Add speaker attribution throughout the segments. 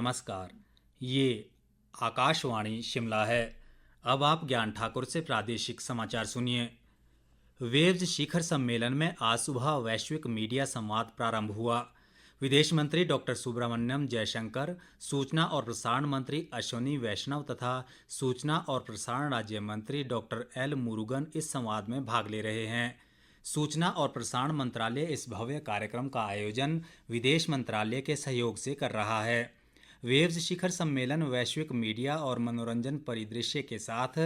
Speaker 1: नमस्कार। ये आकाशवाणी शिमला है। अब आप ज्ञान ठाकुर से प्रादेशिक समाचार सुनिए। वेव्स शिखर सम्मेलन में आज सुबह वैश्विक मीडिया संवाद प्रारंभ हुआ। विदेश मंत्री डॉक्टर सुब्रमण्यम जयशंकर, सूचना और प्रसारण मंत्री अश्विनी वैष्णव तथा सूचना और प्रसारण राज्य मंत्री डॉक्टर एल मुरुगन इस संवाद में भाग ले रहे हैं। सूचना और प्रसारण मंत्रालय इस भव्य कार्यक्रम का आयोजन विदेश मंत्रालय के सहयोग से कर रहा है। वेव्स शिखर सम्मेलन वैश्विक मीडिया और मनोरंजन परिदृश्य के साथ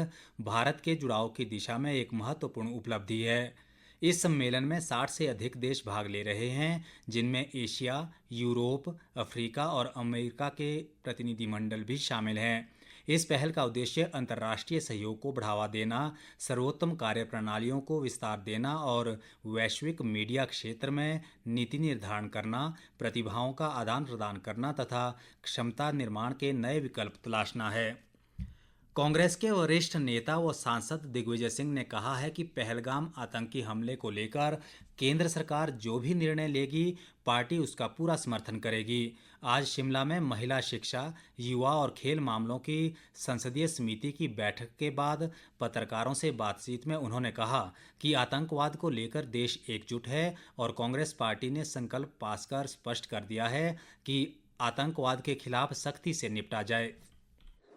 Speaker 1: भारत के जुड़ाव की दिशा में एक महत्वपूर्ण उपलब्धि है। इस सम्मेलन में 60 से अधिक देश भाग ले रहे हैं, जिनमें एशिया, यूरोप, अफ्रीका और अमेरिका के प्रतिनिधिमंडल भी शामिल हैं। इस पहल का उद्देश्य अंतर्राष्ट्रीय सहयोग को बढ़ावा देना, सर्वोत्तम कार्यप्रणालियों को विस्तार देना और वैश्विक मीडिया क्षेत्र में नीति निर्धारण करना, प्रतिभाओं का आदान प्रदान करना तथा क्षमता निर्माण के नए विकल्प तलाशना है। कांग्रेस के वरिष्ठ नेता व सांसद दिग्विजय सिंह ने कहा है कि पहलगाम आतंकी हमले को लेकर केंद्र सरकार जो भी निर्णय लेगी, पार्टी उसका पूरा समर्थन करेगी। आज शिमला में महिला शिक्षा, युवा और खेल मामलों की संसदीय समिति की बैठक के बाद पत्रकारों से बातचीत में उन्होंने कहा कि आतंकवाद को लेकर देश एकजुट है और कांग्रेस पार्टी ने संकल्प पास कर स्पष्ट कर दिया है कि आतंकवाद के खिलाफ सख्ती से निपटा जाए।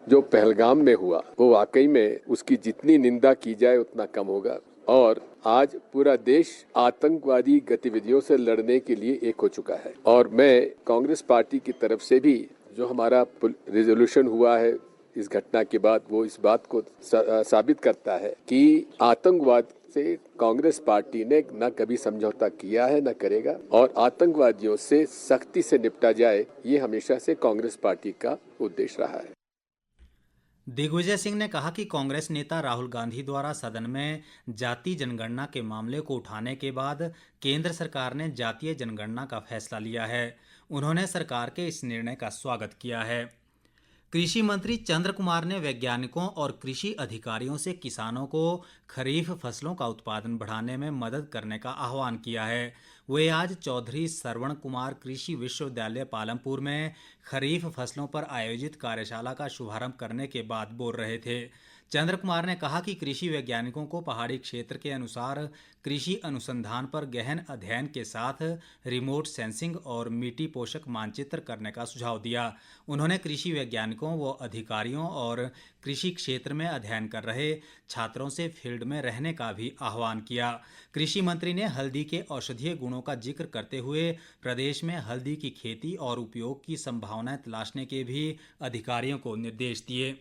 Speaker 2: जो पहलगाम में हुआ वो वाकई में उसकी जितनी निंदा की जाए उतना कम होगा और आज पूरा देश आतंकवादी गतिविधियों से लड़ने के लिए एक हो चुका है। और मैं कांग्रेस पार्टी की तरफ से भी जो हमारा रिजोल्यूशन हुआ है इस घटना के बाद, वो इस बात को साबित करता है कि आतंकवाद से कांग्रेस पार्टी ने न कभी समझौता किया है न करेगा और आतंकवादियों से सख्ती से निपटा जाए, ये हमेशा से कांग्रेस पार्टी का उद्देश्य रहा है।
Speaker 1: दिग्विजय सिंह ने कहा कि कांग्रेस नेता राहुल गांधी द्वारा सदन में जाति जनगणना के मामले को उठाने के बाद केंद्र सरकार ने जातीय जनगणना का फैसला लिया है। उन्होंने सरकार के इस निर्णय का स्वागत किया है। कृषि मंत्री चंद्र कुमार ने वैज्ञानिकों और कृषि अधिकारियों से किसानों को खरीफ फसलों का उत्पादन बढ़ाने में मदद करने का आह्वान किया है। वे आज चौधरी श्रवण कुमार कृषि विश्वविद्यालय पालमपुर में खरीफ फसलों पर आयोजित कार्यशाला का शुभारंभ करने के बाद बोल रहे थे। चंद्र कुमार ने कहा कि कृषि वैज्ञानिकों को पहाड़ी क्षेत्र के अनुसार कृषि अनुसंधान पर गहन अध्ययन के साथ रिमोट सेंसिंग और मिट्टी पोषक मानचित्र करने का सुझाव दिया। उन्होंने कृषि वैज्ञानिकों व अधिकारियों और कृषि क्षेत्र में अध्ययन कर रहे छात्रों से फील्ड में रहने का भी आह्वान किया। कृषि मंत्री ने हल्दी के औषधीय गुणों का जिक्र करते हुए प्रदेश में हल्दी की खेती और उपयोग की संभावनाएं तलाशने के भी अधिकारियों को निर्देश दिए।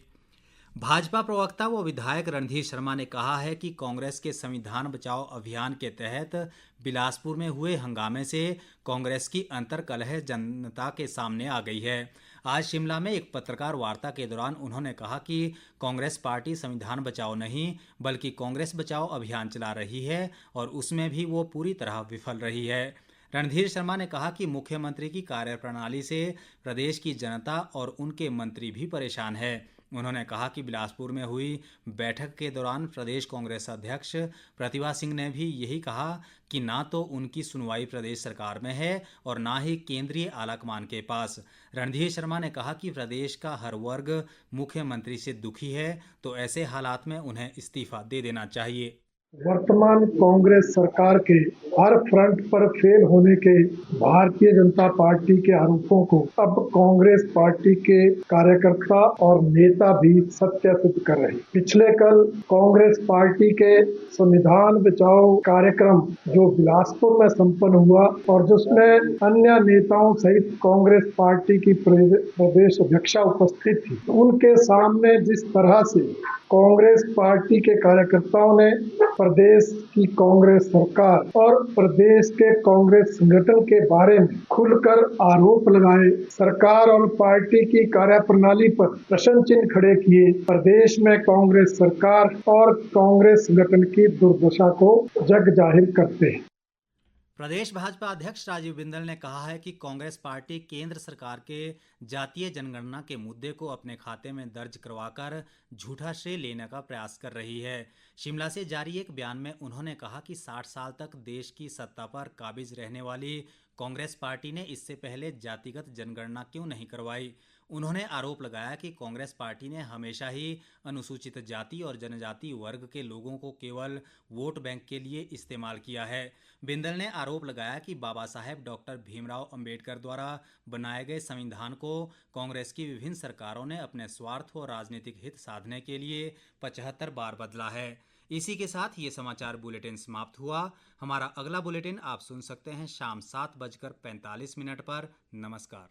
Speaker 1: भाजपा प्रवक्ता व विधायक रणधीर शर्मा ने कहा है कि कांग्रेस के संविधान बचाओ अभियान के तहत बिलासपुर में हुए हंगामे से कांग्रेस की अंतर्कलह जनता के सामने आ गई है। आज शिमला में एक पत्रकार वार्ता के दौरान उन्होंने कहा कि कांग्रेस पार्टी संविधान बचाओ नहीं बल्कि कांग्रेस बचाओ अभियान चला रही है और उसमें भी वो पूरी तरह विफल रही है। रणधीर शर्मा ने कहा कि मुख्यमंत्री की कार्यप्रणाली से प्रदेश की जनता और उनके मंत्री भी परेशान है। उन्होंने कहा कि बिलासपुर में हुई बैठक के दौरान प्रदेश कांग्रेस अध्यक्ष प्रतिभा सिंह ने भी यही कहा कि ना तो उनकी सुनवाई प्रदेश सरकार में है और ना ही केंद्रीय आलाकमान के पास। रणधीर शर्मा ने कहा कि प्रदेश का हर वर्ग मुख्यमंत्री से दुखी है, तो ऐसे हालात में उन्हें इस्तीफा दे देना चाहिए।
Speaker 3: वर्तमान कांग्रेस सरकार के हर फ्रंट पर फेल होने के भारतीय जनता पार्टी के आरोपों को अब कांग्रेस पार्टी के कार्यकर्ता और नेता भी सत्यापित कर रहे हैं। पिछले कल कांग्रेस पार्टी के संविधान बचाओ कार्यक्रम जो बिलासपुर में संपन्न हुआ और जिसमें अन्य नेताओं सहित कांग्रेस पार्टी की प्रदेश अध्यक्षा उपस्थित थी, उनके सामने जिस तरह से कांग्रेस पार्टी के कार्यकर्ताओं ने प्रदेश की कांग्रेस सरकार और प्रदेश के कांग्रेस संगठन के बारे में खुलकर आरोप लगाए, सरकार और पार्टी की कार्यप्रणाली पर प्रश्न चिन्ह खड़े किए, प्रदेश में कांग्रेस सरकार और कांग्रेस संगठन की दुर्दशा को जग जाहिर करते हैं।
Speaker 1: प्रदेश भाजपा अध्यक्ष राजीव बिंदल ने कहा है कि कांग्रेस पार्टी केंद्र सरकार के जातीय जनगणना के मुद्दे को अपने खाते में दर्ज करवाकर झूठा श्रेय लेने का प्रयास कर रही है। शिमला से जारी एक बयान में उन्होंने कहा कि 60 साल तक देश की सत्ता पर काबिज रहने वाली कांग्रेस पार्टी ने इससे पहले जातिगत जनगणना क्यों नहीं करवाई। उन्होंने आरोप लगाया कि कांग्रेस पार्टी ने हमेशा ही अनुसूचित जाति और जनजाति वर्ग के लोगों को केवल वोट बैंक के लिए इस्तेमाल किया है। बिंदल ने आरोप लगाया कि बाबा साहेब डॉक्टर भीमराव अंबेडकर द्वारा बनाए गए संविधान को कांग्रेस की विभिन्न सरकारों ने अपने स्वार्थ और राजनीतिक हित साधने के लिए 75 बार बदला है। इसी के साथ ये समाचार बुलेटिन समाप्त हुआ। हमारा अगला बुलेटिन आप सुन सकते हैं शाम 7:45 पर। नमस्कार।